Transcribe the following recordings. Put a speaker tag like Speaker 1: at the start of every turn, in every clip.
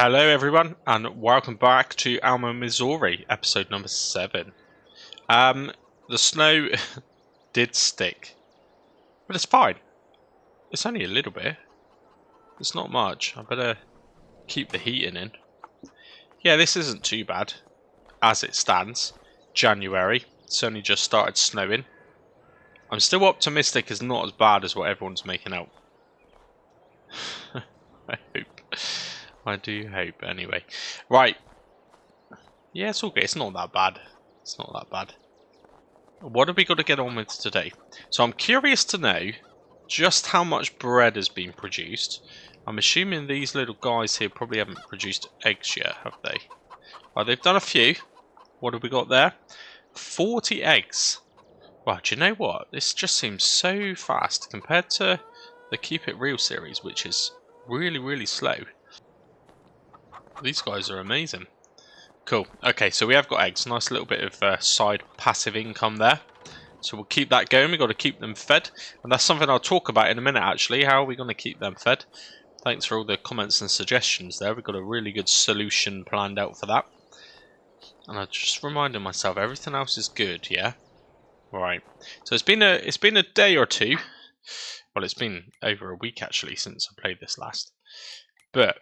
Speaker 1: Hello everyone and welcome back to Alma, Missouri, episode number 7. The snow did stick, but it's fine. It's only a little bit. It's not much. I better keep the heating in. Yeah, this isn't too bad as it stands. January, it's only just started snowing. I'm still optimistic it's not as bad as what everyone's making out. I hope. I do hope, anyway. Right. Yeah, it's okay. It's not that bad. It's not that bad. What have we got to get on with today? So I'm curious to know just how much bread has been produced. I'm assuming these little guys here probably haven't produced eggs yet, have they? Well, they've done a few. What have we got there? 40 eggs. Well, do you know what? This just seems so fast compared to the Keep It Real series, which is really, really slow. These guys are amazing. Cool. Okay, so we have got eggs. Nice little bit of side passive income there. So we'll keep that going. We've got to keep them fed. And that's something I'll talk about in a minute, actually. How are we going to keep them fed? Thanks for all the comments and suggestions there. We've got a really good solution planned out for that. And I just reminded myself, everything else is good, yeah? Right. So it's been a day or two. Well, it's been over a week, actually, since I played this last. But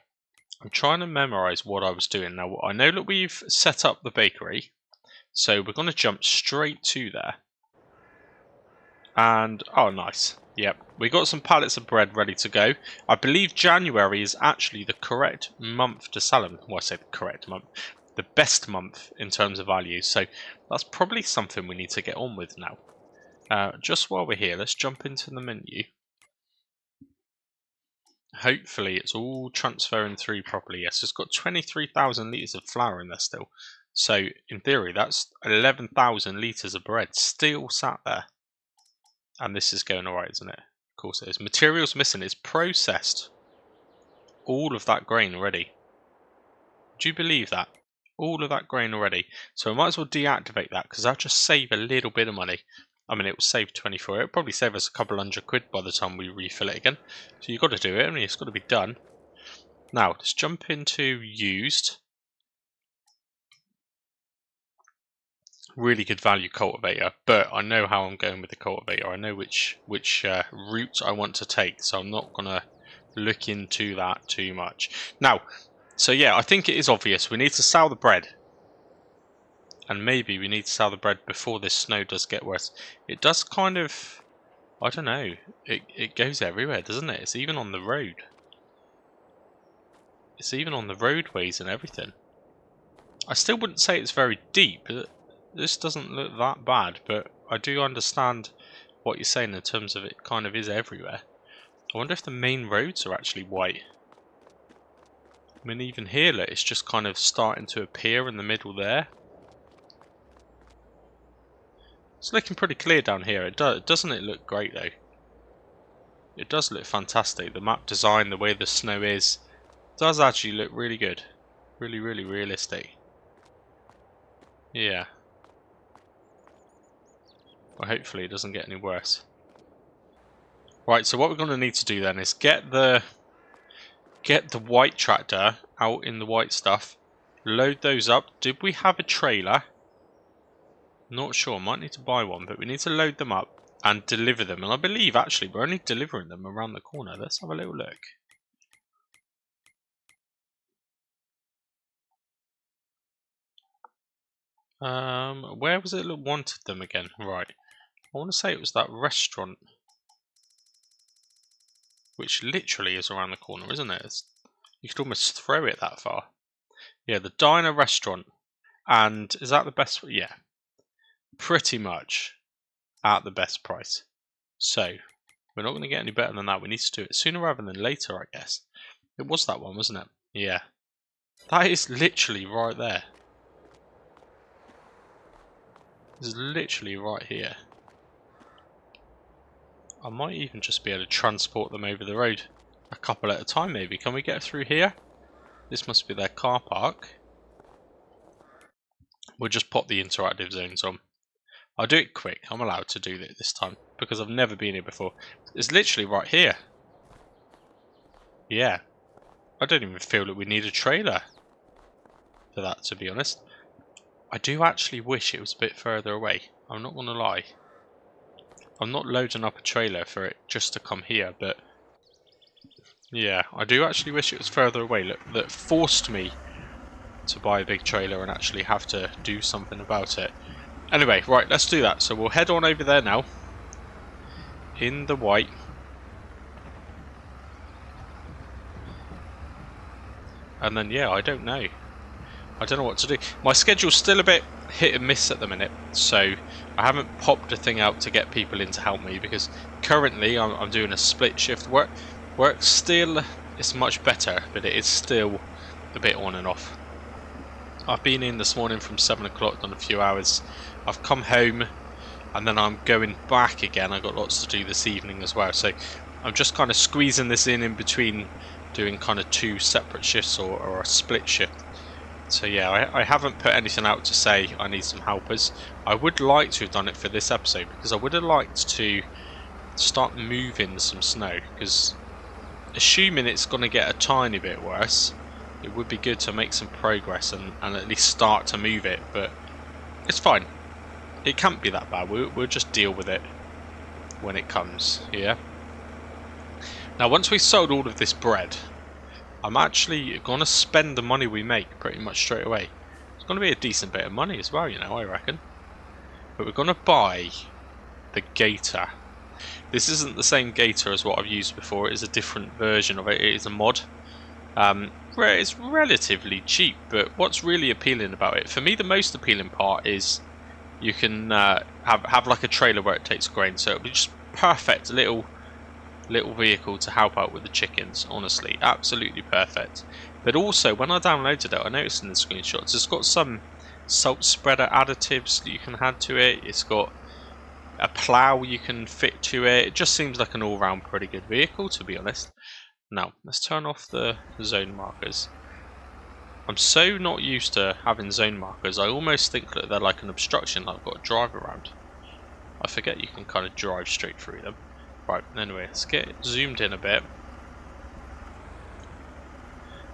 Speaker 1: I'm trying to memorize what I was doing. Now, I know that we've set up the bakery, so we're going to jump straight to there. And, oh, nice. Yep, we got some pallets of bread ready to go. I believe January is actually the correct month to sell them. Well, I say the correct month. The best month in terms of value. So that's probably something we need to get on with now. Just while we're here, let's jump into the menu. Hopefully it's all transferring through properly. Yes, it's got 23,000 litres of flour in there still. So in theory that's 11,000 litres of bread still sat there. And this is going alright, isn't it? Of course it is. Materials missing. It's processed all of that grain already. Do you believe that? All of that grain already. So I might as well deactivate that because that'll just save a little bit of money. I mean, it will save 24. It'll probably save us a couple £100 by the time we refill it again. So you've got to do it. I mean, it's got to be done. Now, let's jump into used. Really good value cultivator, but I know how I'm going with the cultivator. I know which route I want to take, so I'm not going to look into that too much. Now, so yeah, I think it is obvious. We need to sell the bread. And maybe we need to sell the bread before this snow does get worse. It does kind of, I don't know, it goes everywhere, doesn't it? It's even on the road. It's even on the roadways and everything. I still wouldn't say it's very deep. This doesn't look that bad, but I do understand what you're saying in terms of it kind of is everywhere. I wonder if the main roads are actually white. I mean, even here, look, it's just kind of starting to appear in the middle there. It's looking pretty clear down here. Doesn't it look great though? It does look fantastic. The map design, the way the snow is, does actually look really good. Really, really realistic. Yeah. Well, hopefully it doesn't get any worse. Right, so what we're going to need to do then is get the white tractor out in the white stuff. Load those up. Did we have a trailer? Not sure, might need to buy one, but we need to load them up and deliver them. And I believe actually we're only delivering them around the corner. Let's have a little look. Where was it that wanted them again? Right. I want to say it was that restaurant. Which literally is around the corner, isn't it? You could almost throw it that far. Yeah, the diner restaurant. And is that the best? Yeah. Pretty much at the best price. So, we're not going to get any better than that. We need to do it sooner rather than later, I guess. It was that one, wasn't it? Yeah. That is literally right there. It's literally right here. I might even just be able to transport them over the road. A couple at a time, maybe. Can we get through here? This must be their car park. We'll just pop the interactive zones on. I'll do it quick. I'm allowed to do it this time because I've never been here before. It's literally right here. Yeah. I don't even feel that we need a trailer for that, to be honest. I do actually wish it was a bit further away. I'm not going to lie. I'm not loading up a trailer for it just to come here, but yeah, I do actually wish it was further away. Look, that forced me to buy a big trailer and actually have to do something about it. Anyway, right, let's do that. So we'll head on over there now. In the white. And then, yeah, I don't know. I don't know what to do. My schedule's still a bit hit and miss at the minute, so I haven't popped a thing out to get people in to help me, because currently I'm doing a split shift work. Work still is much better, but it is still a bit on and off. I've been in this morning from 7 o'clock, done a few hours. I've come home, and then I'm going back again. I've got lots to do this evening as well, so I'm just kind of squeezing this in between doing kind of 2 separate shifts or a split shift. So yeah, I haven't put anything out to say I need some helpers. I would like to have done it for this episode, because I would have liked to start moving some snow, because assuming it's going to get a tiny bit worse, it would be good to make some progress and at least start to move it, but it's fine. It can't be that bad. We'll just deal with it when it comes, yeah? Now, once we've sold all of this bread, I'm actually going to spend the money we make pretty much straight away. It's going to be a decent bit of money as well, you know, I reckon. But we're going to buy the gator. This isn't the same gator as what I've used before. It is a different version of it. It is a mod. It's relatively cheap, but what's really appealing about it, for me, the most appealing part is you can have like a trailer where it takes grain, so it'll be just perfect little vehicle to help out with the chickens. Honestly, absolutely perfect. But also, when I downloaded it, I noticed in the screenshots it's got some salt spreader additives that you can add to it. It's got a plough you can fit to it. It just seems like an all-round pretty good vehicle, to be honest. Now, let's turn off the zone markers. I'm so not used to having zone markers, I almost think that they're like an obstruction, like I've got to drive around. I forget you can kind of drive straight through them. Right, anyway, let's get zoomed in a bit.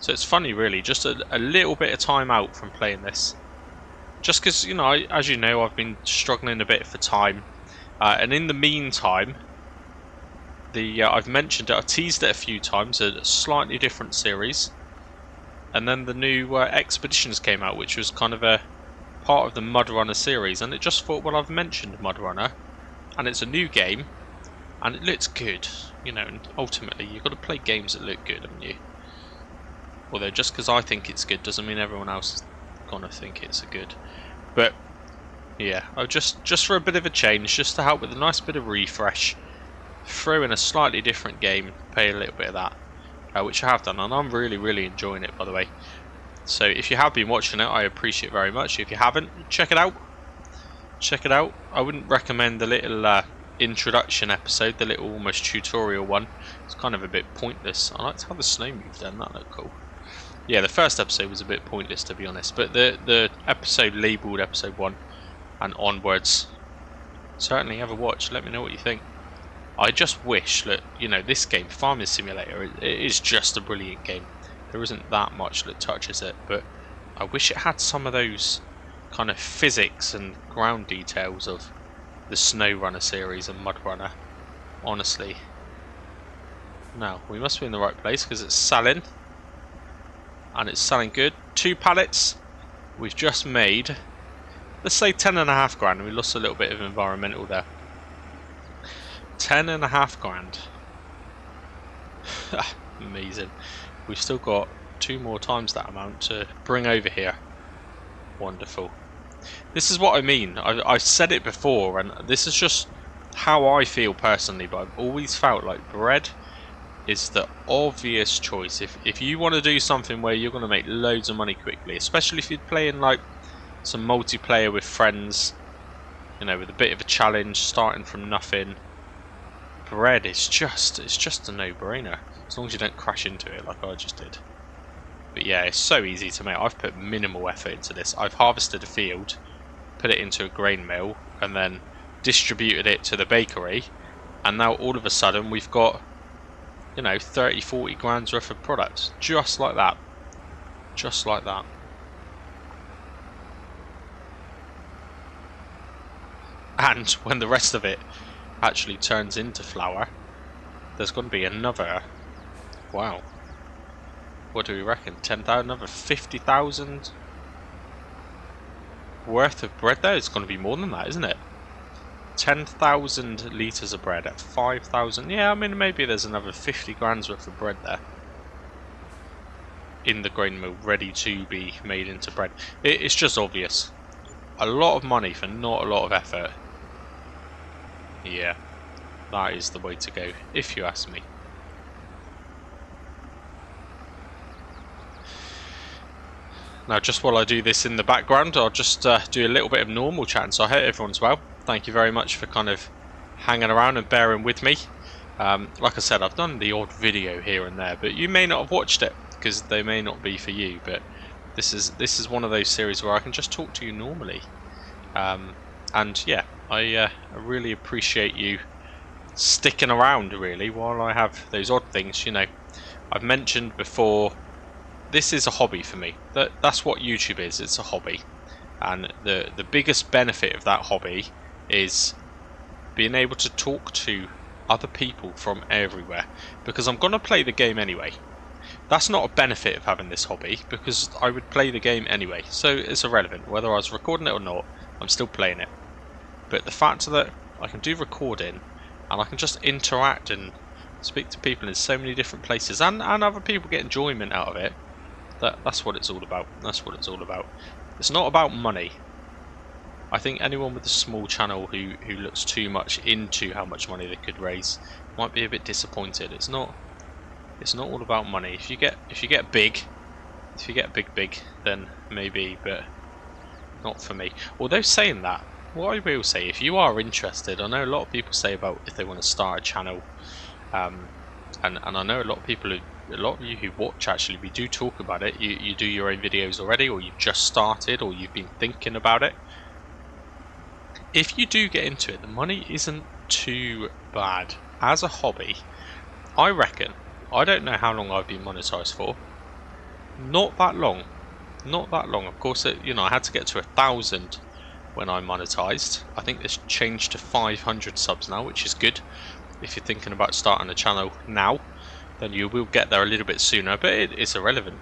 Speaker 1: So it's funny, really, just a little bit of time out from playing this. Just because, you know, as you know, I've been struggling a bit for time. And in the meantime, I've mentioned it, I've teased it a few times, a slightly different series. And then the new Expeditions came out, which was kind of a part of the Mud Runner series. And it just thought, well, I've mentioned Mud Runner, and it's a new game, and it looks good, you know, and ultimately you've got to play games that look good, haven't you? Although just because I think it's good doesn't mean everyone else is going to think it's good. But yeah, just for a bit of a change, just to help with a nice bit of refresh, throw in a slightly different game, pay a little bit of that, which I have done, and I'm really enjoying it, by the way. So if you have been watching it, I appreciate it very much. If you haven't, check it out. Check it out. I wouldn't recommend the little introduction episode, the little almost tutorial one. It's kind of a bit pointless. I liked how the snow moved then, that looked cool. Yeah, the first episode was a bit pointless, to be honest, but the episode labelled episode 1 and onwards, certainly have a watch. Let me know what you think. I just wish that, you know, this game, Farming Simulator, it is just a brilliant game. There isn't that much that touches it, but I wish it had some of those kind of physics and ground details of the Snow Runner series and Mud Runner, honestly. Now, we must be in the right place because it's selling, and it's selling good. 2 pallets we've just made, let's say 10.5 grand. We lost a little bit of environmental there. 10.5 grand. Amazing. We've still got 2 more times that amount to bring over here. Wonderful. This is what I mean. I've said it before, and this is just how I feel personally, but I've always felt like bread is the obvious choice. If you want to do something where you're going to make loads of money quickly, especially if you're playing like some multiplayer with friends, you know, with a bit of a challenge, starting from nothing, bread is just a no-brainer, as long as you don't crash into it like I just did. But yeah, it's so easy to make. I've put minimal effort into this. I've harvested a field, put it into a grain mill, and then distributed it to the bakery, and now all of a sudden we've got you know, 30, 40 grand's worth of products. Just like that. Just like that. And when the rest of it actually turns into flour, there's going to be another, wow, what do we reckon, 10,000, another 50,000 worth of bread there? It's going to be more than that, isn't it? 10,000 litres of bread at 5,000, yeah, I mean, maybe there's another 50 grand's worth of bread there in the grain mill, ready to be made into bread. It's just obvious. A lot of money for not a lot of effort. Yeah, that is the way to go, if you ask me. Now, just while I do this in the background, I'll just do a little bit of normal chatting. So I hope everyone's well. Thank you very much for kind of hanging around and bearing with me. Like I said, I've done the odd video here and there, but you may not have watched it because they may not be for you. But this is one of those series where I can just talk to you normally. And yeah, I really appreciate you sticking around, really, while I have those odd things. You know, I've mentioned before, this is a hobby for me. That's what YouTube is. It's a hobby, and the biggest benefit of that hobby is being able to talk to other people from everywhere, because I'm going to play the game anyway. That's not a benefit of having this hobby, because I would play the game anyway, so it's irrelevant whether I was recording it or not. I'm still playing it. But the fact that I can do recording and I can just interact and speak to people in so many different places, and other people get enjoyment out of it, that's what it's all about. That's what it's all about. It's not about money. I think anyone with a small channel who looks too much into how much money they could raise might be a bit disappointed. It's not all about money. If you get big, then maybe, but not for me. Although saying that, what I will say, if you are interested, I know a lot of people say about if they want to start a channel, and I know a lot of you who watch, actually, we do talk about it. You do your own videos already, or you've just started, or you've been thinking about it. If you do get into it, the money isn't too bad. As a hobby, I reckon, I don't know how long I've been monetized for. Not that long. Not that long. Of course, you know, I had to get to 1,000 when I monetized. I think it's changed to 500 subs now, which is good. If you're thinking about starting a channel now, then you will get there a little bit sooner, but it's irrelevant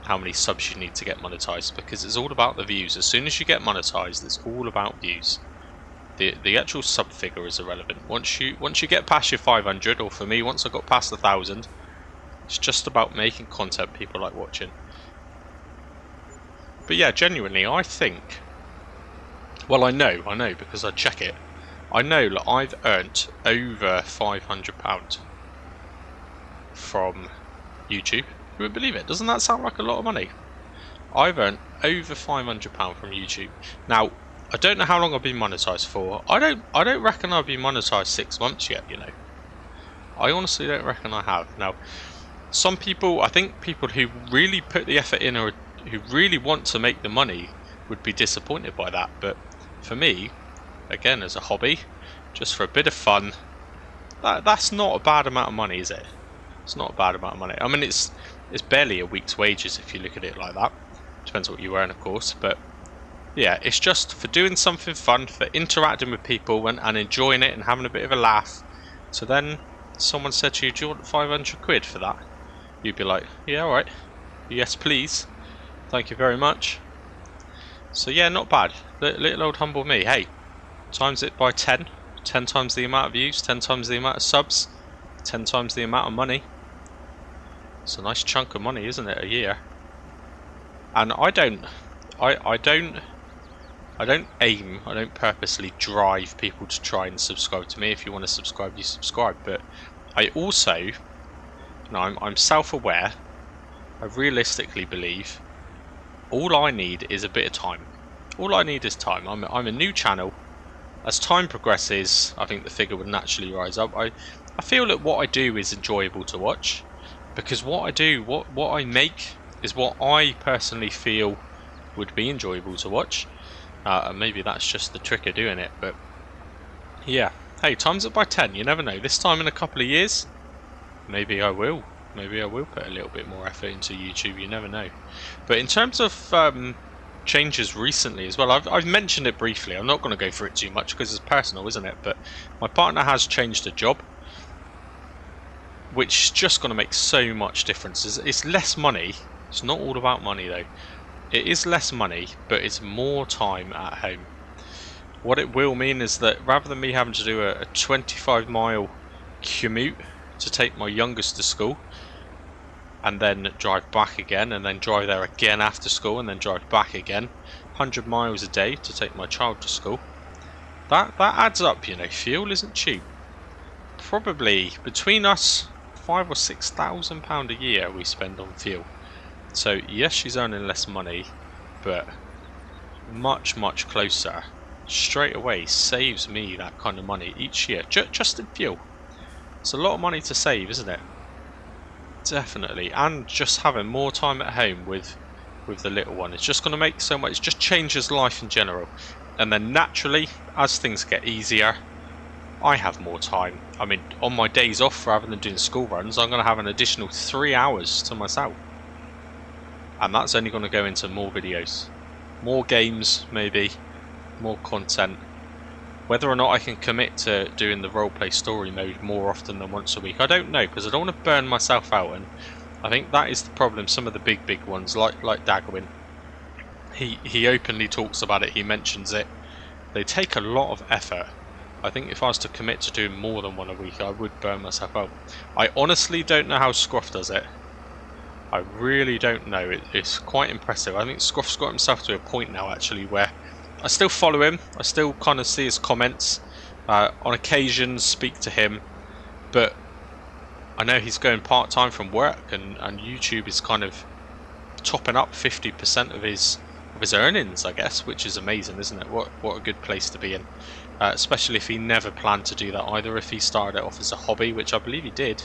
Speaker 1: how many subs you need to get monetized, because it's all about the views. As soon as you get monetized, it's all about views. The actual sub figure is irrelevant. Once you get past your 500, or for me, once I got past 1,000, it's just about making content people like watching. But yeah, genuinely, I think, well, I know because I check it. I know that I've earned over £500 from YouTube. You wouldn't believe it. Doesn't that sound like a lot of money? I've earned over £500 from YouTube. Now, I don't know how long I've been monetized for. I don't reckon I've been monetized 6 months yet, you know. I honestly don't reckon I have. Now, some people, I think people who really put the effort in, or who really want to make the money, would be disappointed by that. But for me, again, as a hobby, just for a bit of fun, that's not a bad amount of money, is it? It's not a bad amount of money. I mean, it's barely a week's wages if you look at it like that. Depends what you earn, of course, but yeah, it's just for doing something fun, for interacting with people and enjoying it and having a bit of a laugh. So then someone said to you, do you want 500 quid for that? You'd be like, yeah, alright, yes please, thank you very much. So yeah, not bad. Little old humble me. Hey, times it by 10 times the amount of views, 10 times the amount of subs, 10 times the amount of money. It's a nice chunk of money, isn't it, a year? And I don't purposely drive people to try and subscribe to me. If you want to subscribe, you subscribe. But I also, you know, I'm self-aware. I realistically believe all I need is a bit of time. All I need is time. I'm a new channel. As time progresses, I think the figure would naturally rise up. I feel that what I do is enjoyable to watch, because what I do, what I make, is what I personally feel would be enjoyable to watch. And maybe that's just the trick of doing it, but yeah. Hey, times it by 10, you never know. This time in a couple of years, maybe I will. Maybe I will put a little bit more effort into YouTube. You never know. But in terms of changes recently as well, I've mentioned it briefly. I'm not going to go through it too much because it's personal, isn't it? But my partner has changed a job, which is just going to make so much difference. It's less money. It's not all about money though. It is less money, but it's more time at home. What it will mean is that rather than me having to do a 25-mile commute to take my youngest to school, and then drive back again, and then drive there again after school, and then drive back again, 100 miles a day to take my child to school, that adds up, you know. Fuel isn't cheap. Probably between us, £5,000 or £6,000 a year we spend on fuel. So yes, she's earning less money, but much closer. Straight away saves me that kind of money each year, just in fuel. It's a lot of money to save, isn't it? Definitely. And just having more time at home with the little one, it's just going to make so much. It just changes life in general. And then naturally, as things get easier, I have more time. I mean, on my days off, rather than doing school runs, I'm going to have an additional 3 hours to myself. And that's only going to go into more videos, more games, maybe more content. Whether or not I can commit to doing the roleplay story mode more often than once a week, I don't know, because I don't want to burn myself out. And I think that is the problem. Some of the big ones, like Dagwin, he openly talks about it, he mentions it. They take a lot of effort. I think if I was to commit to doing more than one a week, I would burn myself out. I honestly don't know how Scruff does it. I really don't know. It's quite impressive. I think Scruff's got himself to a point now, actually, where I still follow him. I still kind of see his comments. On occasion, speak to him. But I know he's going part-time from work, and YouTube is kind of topping up 50% of his earnings, I guess, which is amazing, isn't it? What a good place to be in. Especially if he never planned to do that either. If he started it off as a hobby, which I believe he did,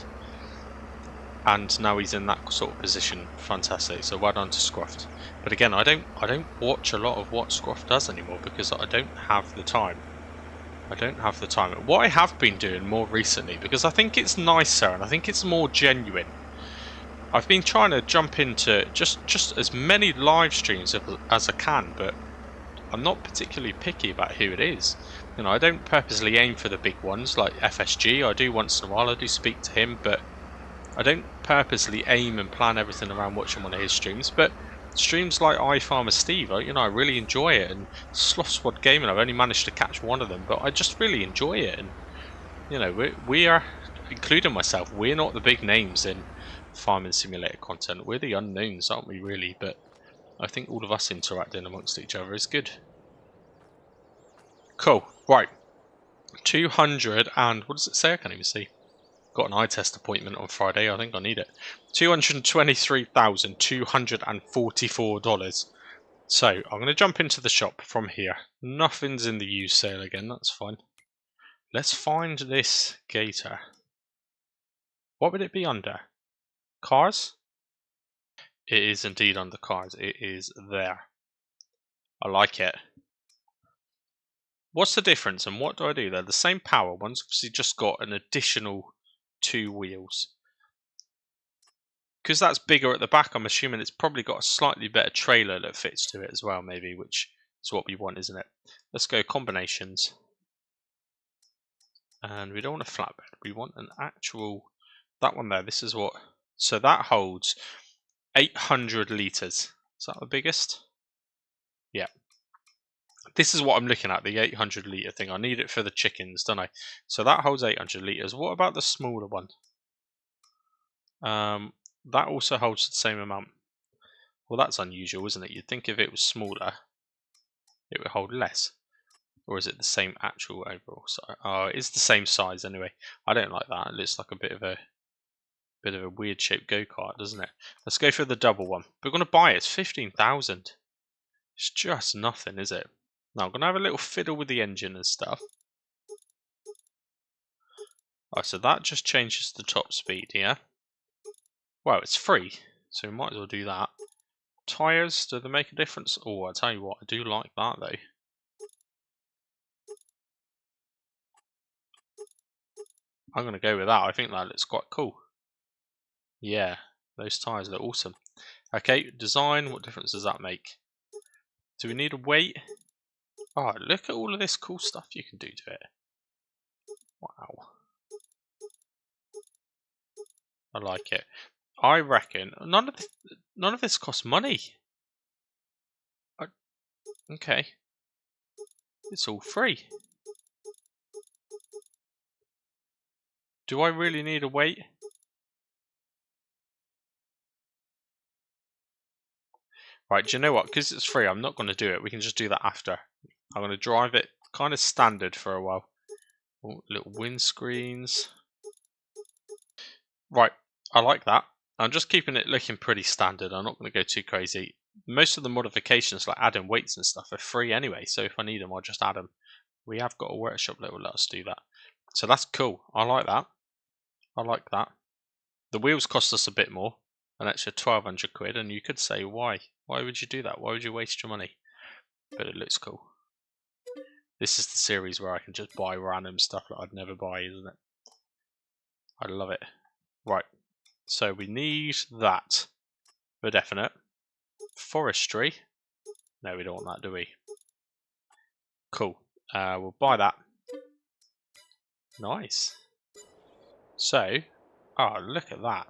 Speaker 1: and now he's in that sort of position. Fantastic. So well done to Scruff. But again, I don't watch a lot of what Scruff does anymore because I don't have the time. I don't have the time. What I have been doing more recently, because I think it's nicer and I think it's more genuine, I've been trying to jump into just as many live streams as I can, but I'm not particularly picky about who it is. You know, I don't purposely aim for the big ones like FSG. I do once in a while. I do speak to him, but I don't purposely aim and plan everything around watching one of his streams. But streams like iFarmer Steve, you know, I really enjoy it. And Sloth Squad Gaming, I've only managed to catch one of them, but I just really enjoy it. And you know, we are, including myself, we're not the big names in farming simulator content. We're the unknowns, aren't we, really? But I think all of us interacting amongst each other is good. Cool. Right. 200 and what does it say? I can't even see. Got an eye test appointment on Friday. I think I need it. $223,244. So I'm going to jump into the shop from here. Nothing's in the used sale again. That's fine. Let's find this gator. What would it be under? Cars? It is indeed under cars. It is there. I like it. What's the difference and what do I do? They're the same power. One's obviously just got an additional 2 wheels. Because that's bigger at the back, I'm assuming it's probably got a slightly better trailer that fits to it as well, maybe, which is what we want, isn't it? Let's go combinations. And we don't want a flatbed. We want an actual... That one there, this is what... So that holds 800 litres. Is that the biggest? Yeah. This is what I'm looking at, the 800 litre thing. I need it for the chickens, don't I? So that holds 800 litres. What about the smaller one? That also holds the same amount. Well, that's unusual, isn't it? You'd think if it was smaller, it would hold less. Or is it the same actual overall size? Oh, it's the same size anyway. I don't like that. It looks like a bit of a weird shaped go-kart, doesn't it? Let's go for the double one. We're going to buy it. It's 15,000. It's just nothing, is it? Now I'm going to have a little fiddle with the engine and stuff. Oh, so that just changes the top speed, yeah? Well, it's free, so we might as well do that. Tyres, do they make a difference? Oh, I tell you what, I do like that though. I'm going to go with that. I think that looks quite cool. Yeah, those tyres look awesome. Okay, design, what difference does that make? Do we need a weight? Oh, look at all of this cool stuff you can do to it. Wow. I like it. I reckon none of this costs money. Okay. It's all free. Do I really need a weight? Right, do you know what? Because it's free, I'm not going to do it. We can just do that after. I'm going to drive it kind of standard for a while. Oh, little windscreens. Right, I like that. I'm just keeping it looking pretty standard. I'm not going to go too crazy. Most of the modifications, like adding weights and stuff, are free anyway. So if I need them, I'll just add them. We have got a workshop that will let us do that. So that's cool. I like that. I like that. The wheels cost us a bit more, an extra 1,200 quid, and you could say, why? Why would you do that? Why would you waste your money? But it looks cool. This is the series where I can just buy random stuff that I'd never buy, isn't it? I love it. Right, so we need that for definite. Forestry. No, we don't want that, do we? Cool. We'll buy that. Nice. So, oh, look at that.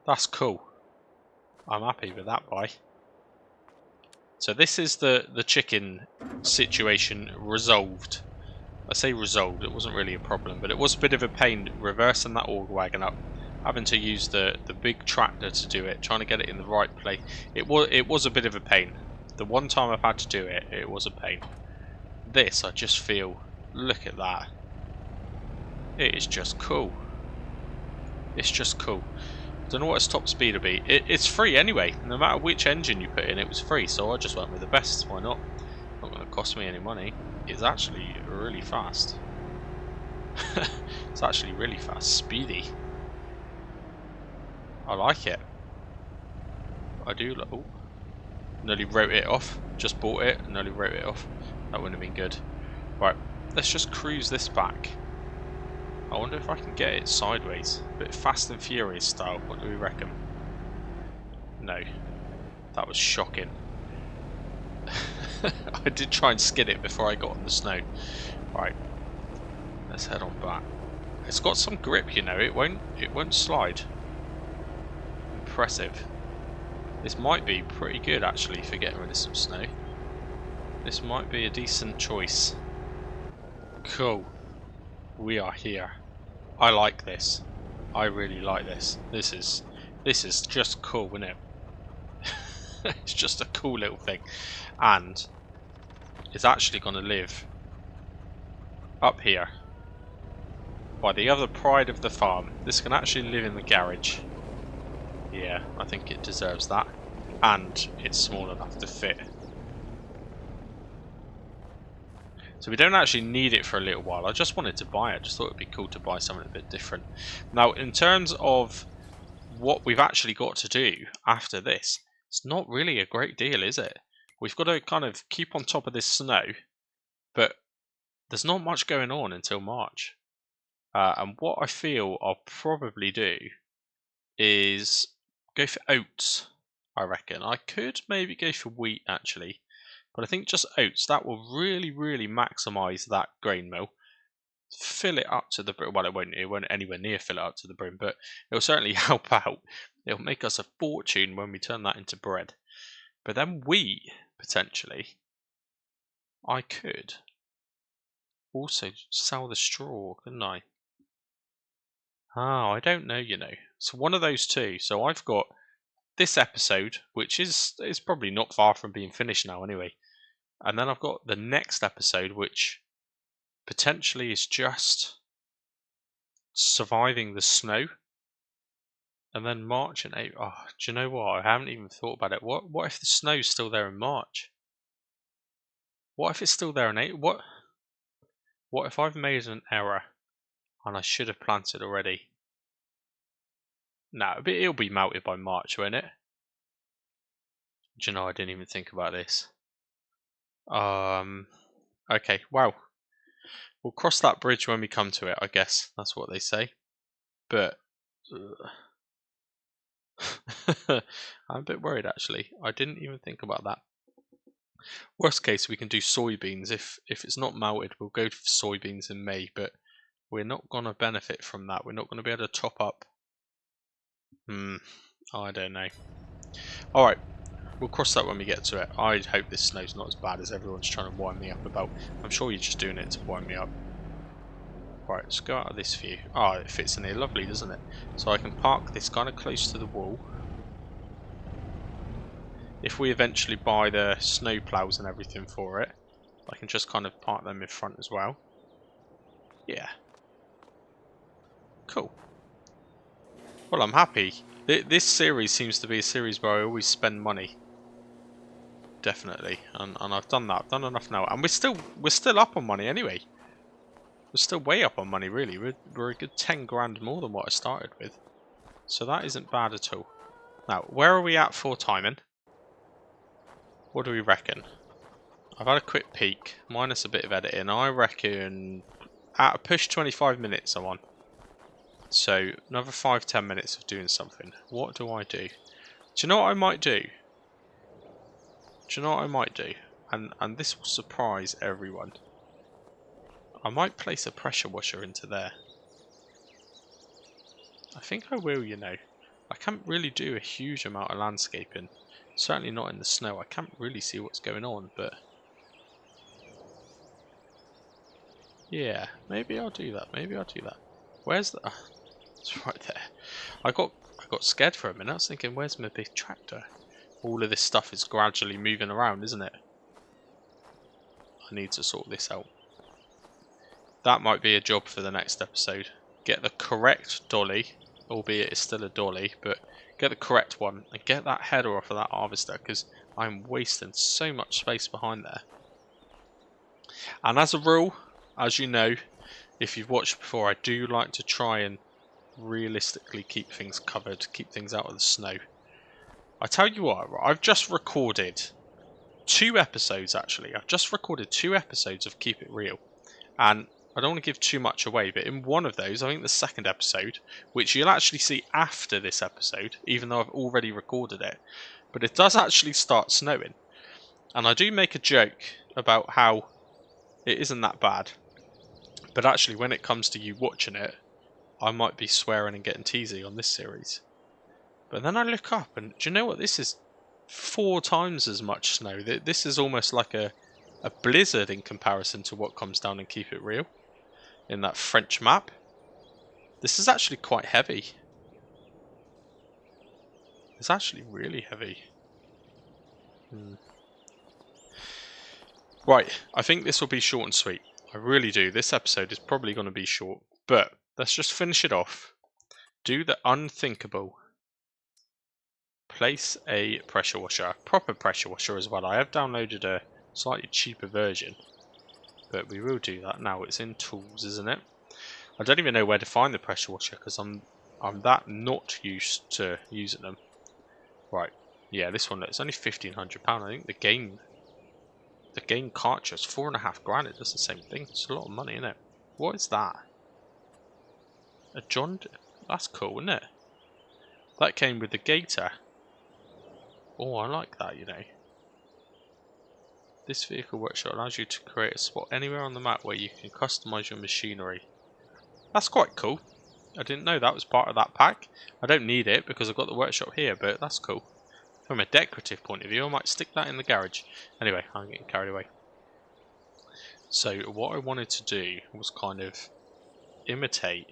Speaker 1: That's cool. I'm happy with that buy. So this is the chicken situation resolved. I say resolved, it wasn't really a problem, but it was a bit of a pain reversing that org wagon up, having to use the big tractor to do it, trying to get it in the right place. It was a bit of a pain. The one time I've had to do it, it was a pain. This, I just feel, look at that. It is just cool. It's just cool. Don't know what its top speed will be. It's free anyway. No matter which engine you put in, it was free. So I just went with the best. Why not? Not going to cost me any money. It's actually really fast. It's actually really fast. Speedy. I like it. I do. Oh, nearly wrote it off. Just bought it. Nearly wrote it off. That wouldn't have been good. Right. Let's just cruise this back. I wonder if I can get it sideways. A bit Fast and Furious style. What do we reckon? No. That was shocking. I did try and skid it before I got on the snow. Right. Let's head on back. It's got some grip, you know. It won't slide. Impressive. This might be pretty good actually for getting rid of some snow. This might be a decent choice. Cool. We are here. I like this. I really like this. This is just cool, isn't it? It's just a cool little thing. And it's actually going to live up here by the other pride of the farm. This can actually live in the garage. Yeah, I think it deserves that. And it's small enough to fit. So we don't actually need it for a little while. I just wanted to buy it. I just thought it'd be cool to buy something a bit different. Now, in terms of what we've actually got to do after this, it's not really a great deal, is it? We've got to kind of keep on top of this snow, but there's not much going on until March. And what I feel I'll probably do is go for oats, I reckon. I could maybe go for wheat, actually. But I think just oats, that will really, really maximise that grain mill. Fill it up to the brim. Well, it won't anywhere near fill it up to the brim, but it'll certainly help out. It'll make us a fortune when we turn that into bread. But then wheat, potentially, I could also sell the straw, couldn't I? Oh, I don't know, you know. So one of those two. So I've got this episode, which is probably not far from being finished now anyway. And then I've got the next episode, which potentially is just surviving the snow. And then March and April. Oh, do you know what? I haven't even thought about it. What if the snow's still there in March? What if it's still there in April? What if I've made an error and I should have planted already? No, but it'll be melted by March, won't it? Do you know, I didn't even think about this. Okay, wow. We'll cross that bridge when we come to it, I guess. That's what they say. But I'm a bit worried, actually. I didn't even think about that. Worst case, we can do soybeans. If it's not melted, we'll go for soybeans in May, but we're not going to benefit from that. We're not going to be able to top up. I don't know. Alright, we'll cross that when we get to it. I hope this snow's not as bad as everyone's trying to wind me up about. I'm sure you're just doing it to wind me up. Right, let's go out of this view. Oh, it fits in here lovely, doesn't it? So I can park this kind of close to the wall. If we eventually buy the snow plows and everything for it, I can just kind of park them in front as well. Yeah. Cool. Well, I'm happy. This series seems to be a series where I always spend money. Definitely. And I've done that. I've done enough now. And we're still up on money anyway. We're still way up on money, really. We're a good 10 grand more than what I started with. So that isn't bad at all. Now, where are we at for timing? What do we reckon? I've had a quick peek, minus a bit of editing. I reckon at a push 25 minutes I'm on. So another 5-10 minutes of doing something. What do I do? Do you know what I might do? And this will surprise everyone. I might place a pressure washer into there. I think I will, you know. I can't really do a huge amount of landscaping. Certainly not in the snow. I can't really see what's going on, but yeah, maybe I'll do that. Where's the... it's right there. I got scared for a minute. I was thinking, where's my big tractor? All of this stuff is gradually moving around, isn't it? I need to sort this out. That might be a job for the next episode. Get the correct dolly, albeit it's still a dolly, but get the correct one and get that header off of that harvester, because I'm wasting so much space behind there. And as a rule, as you know, if you've watched before, I do like to try and realistically keep things covered, keep things out of the snow. I tell you what, I've just recorded 2 episodes actually. I've just recorded 2 episodes of Keep It Real. And I don't want to give too much away, but in one of those, I think the second episode, which you'll actually see after this episode, even though I've already recorded it, but it does actually start snowing. And I do make a joke about how it isn't that bad. But actually, when it comes to you watching it, I might be swearing and getting teasy on this series. But then I look up and do you know what? This is 4 times as much snow. This is almost like a blizzard in comparison to what comes down in Keep It Real. In that French map. This is actually quite heavy. It's actually really heavy. Right, I think this will be short and sweet. I really do. This episode is probably going to be short. But let's just finish it off. Do the unthinkable. Place a pressure washer. A proper pressure washer as well. I have downloaded a slightly cheaper version. But we will do that now. It's in tools, isn't it? I don't even know where to find the pressure washer because I'm that not used to using them. Right, yeah, this one, it's only £1,500. I think the game cartridge is 4.5 grand. It does the same thing. It's a lot of money, isn't it? What is that? A John? That's cool, isn't it? That came with the Gator. Oh, I like that, you know. This vehicle workshop allows you to create a spot anywhere on the map where you can customize your machinery. That's quite cool. I didn't know that was part of that pack. I don't need it because I've got the workshop here, but that's cool. From a decorative point of view, I might stick that in the garage. Anyway, I'm getting carried away. So what I wanted to do was kind of imitate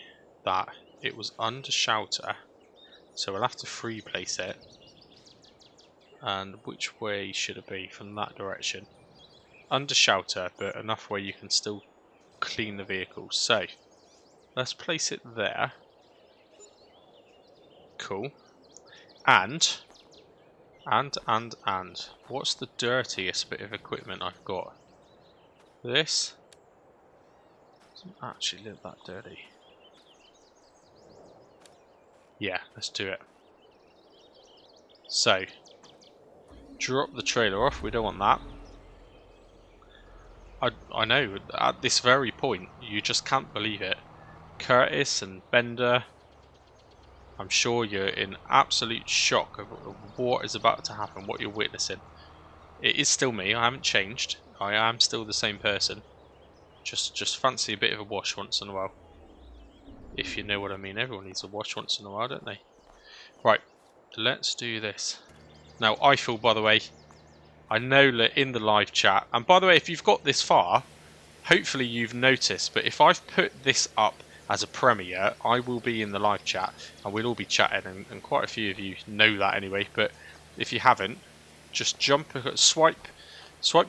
Speaker 1: that it was under shelter. So we'll have to free place it. And which way should it be? From that direction. Under shelter, but enough where you can still clean the vehicle. So let's place it there. Cool. And what's the dirtiest bit of equipment I've got? This doesn't actually look that dirty. Yeah, let's do it. So drop the trailer off, we don't want that. I know, at this very point, you just can't believe it. Curtis and Bender, I'm sure you're in absolute shock of what is about to happen, what you're witnessing. It is still me, I haven't changed. I am still the same person. Just fancy a bit of a wash once in a while. If you know what I mean, everyone needs a wash once in a while, don't they? Right, let's do this. Now, I feel, by the way, I know that in the live chat, and by the way, if you've got this far, hopefully you've noticed, but if I've put this up as a premiere, I will be in the live chat, and we'll all be chatting, and quite a few of you know that anyway, but if you haven't, just swipe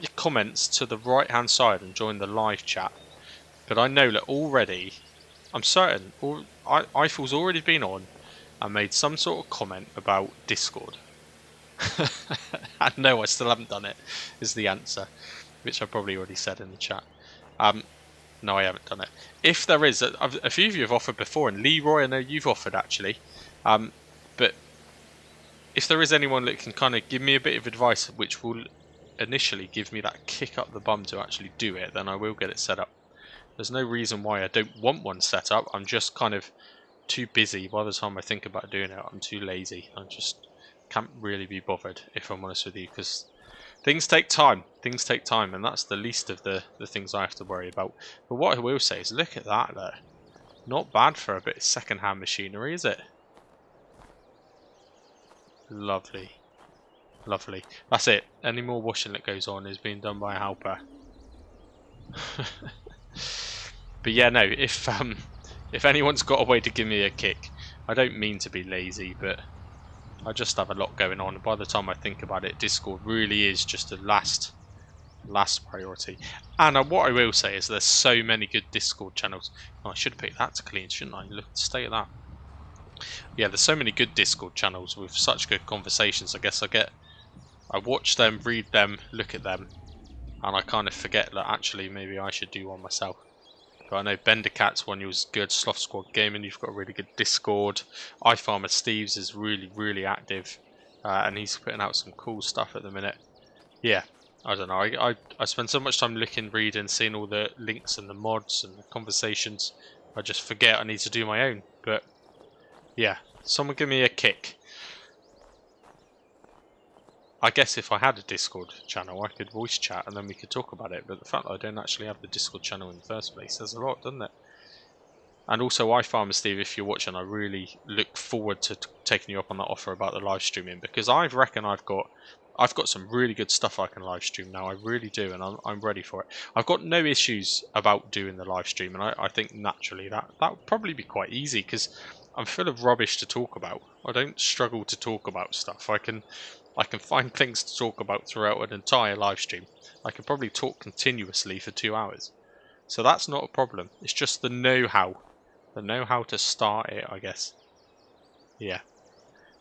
Speaker 1: your comments to the right hand side and join the live chat. But I know that already, I'm certain, Eiffel's already been on and made some sort of comment about Discord. No, I still haven't done it, is the answer, which I probably already said in the chat. No, I haven't done it. If there is, a few of you have offered before, and Leroy, I know you've offered actually. But if there is anyone that can kind of give me a bit of advice, which will initially give me that kick up the bum to actually do it, then I will get it set up. There's no reason why I don't want one set up. I'm just kind of too busy. By the time I think about doing it, I'm too lazy. I just can't really be bothered, if I'm honest with you, because things take time. Things take time, and that's the least of the things I have to worry about. But what I will say is, look at that there. Not bad for a bit of second-hand machinery, is it? Lovely. Lovely. That's it. Any more washing that goes on is being done by a helper. But yeah, no, if anyone's got a way to give me a kick, I don't mean to be lazy, but I just have a lot going on. By the time I think about it, Discord really is just the last priority. And what I will say is there's so many good Discord channels. Oh, I should have picked that to clean, shouldn't I? Look at the state of that. Yeah, there's so many good Discord channels with such good conversations. I guess I watch them, read them, look at them, and I kind of forget that actually maybe I should do one myself. But I know Bendercat's one was good, Sloth Squad Gaming, you've got a really good Discord. iFarmer Steve's is really active, and he's putting out some cool stuff at the minute. Yeah, I don't know, I spend so much time looking, reading, seeing all the links and the mods and the conversations, I just forget I need to do my own. But yeah, someone give me a kick. I guess if I had a Discord channel, I could voice chat and then we could talk about it. But the fact that I don't actually have the Discord channel in the first place says a lot, doesn't it? And also, iFarmer Steve, if you're watching, I really look forward to taking you up on that offer about the live streaming, because I reckon I've got some really good stuff I can live stream now. I really do, and I'm ready for it. I've got no issues about doing the live stream, and I think naturally that would probably be quite easy, because I'm full of rubbish to talk about. I don't struggle to talk about stuff. I can find things to talk about throughout an entire live stream. I could probably talk continuously for 2 hours. So that's not a problem. It's just the know-how. The know-how to start it, I guess. Yeah.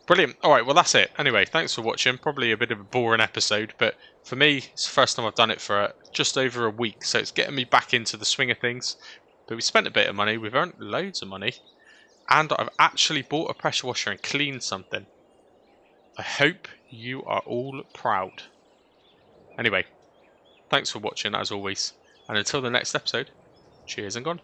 Speaker 1: Brilliant. Alright, well that's it. Anyway, thanks for watching. Probably a bit of a boring episode, but for me, it's the first time I've done it for just over a week, so it's getting me back into the swing of things. But we spent a bit of money. We've earned loads of money. And I've actually bought a pressure washer and cleaned something. I hope you are all proud. Anyway, thanks for watching as always, and until the next episode, cheers and gone.